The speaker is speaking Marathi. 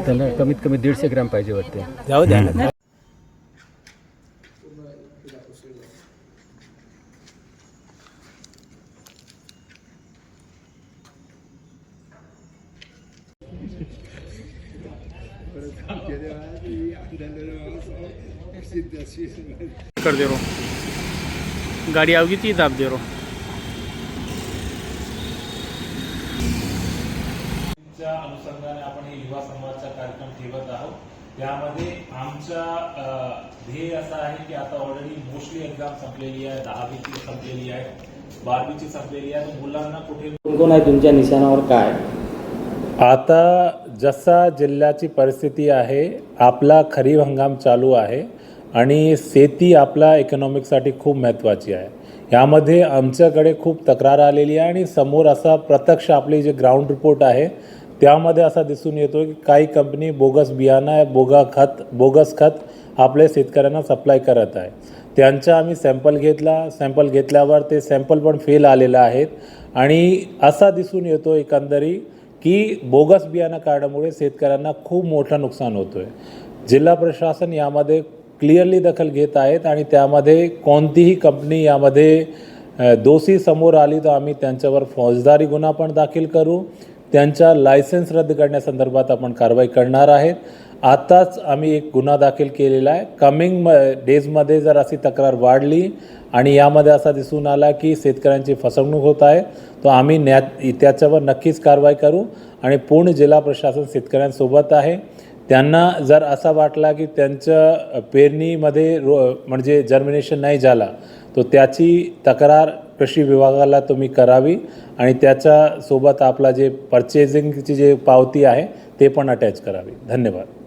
त्यांना कमीत कमी 150 ग्रॅम पाहिजे वाटते. जाऊ द्या ना. कर दे रो गाडी आवगी ती दाब दे रो. अनुषंगाने आपण हे युवा संवादचा कार्यक्रम ठेवत आहोत. त्यामध्ये आमचा ध्येय असा आहे की आता ऑलरेडी मोस्टली एक्झाम संपलेली आहे, 10वीची संपलेली आहे, 12वीची संपलेली आहे. मुलांना कुठे कोण आहे तुमच्या निशाणावर काय? आता जसा जिल्ह्याची परिस्थिती आहे, आपला खरीप हंगाम चालू आहे आणि शेती आपला इकॉनॉमिकसाठी खूप महत्त्वाची आहे. यामध्ये आमच्याकडे खूप तक्रार आलेली आहे आणि समोर असा प्रत्यक्ष आपली जे ग्राउंड रिपोर्ट आहे त्यामध्ये असा दिसून येतो की काही कंपनी बोगस बियाणं आहे, बोगस खत आपल्या शेतकऱ्यांना सप्लाय करत आहे. त्यांचा आम्ही सॅम्पल घेतल्यावर ते सॅम्पल पण फेल आलेलं आहेत आणि असा दिसून येतो एकंदरी की बोगस बियाणं काढल्यामुळे शेतकऱ्यांना खूप मोठं नुकसान होतो आहे. जिल्हा प्रशासन यामध्ये क्लिअरली दखल घेत आहेत आणि त्यामध्ये कोणतीही कंपनी यामध्ये दोषी समोर आली तर आम्ही त्यांच्यावर फौजदारी गुन्हा पण दाखल करू. त्यांचा लायसन्स रद्द करण्यासंदर्भात आपण कारवाई करणार आहेत. आताच आम्ही एक गुन्हा दाखल केलेला आहे. कमिंग डेजमध्ये जर अशी तक्रार वाढली आणि यामध्ये असा दिसून आला की शेतकऱ्यांची फसवणूक होत आहे तर आम्ही त्याच्यावर नक्कीच कारवाई करू आणि पूर्ण जिल्हा प्रशासन शेतकऱ्यांसोबत आहे. त्यांना जर असा वाटला की त्यांच्या पेरणीमध्ये म्हणजे जर्मिनेशन नाही झाला तर त्याची तक्रार कृषी विभागाला तुम्ही करावी आणि त्याच्यासोबत आपला जे परचेजिंगची जे पावती आहे ते पण अटॅच करावी. धन्यवाद.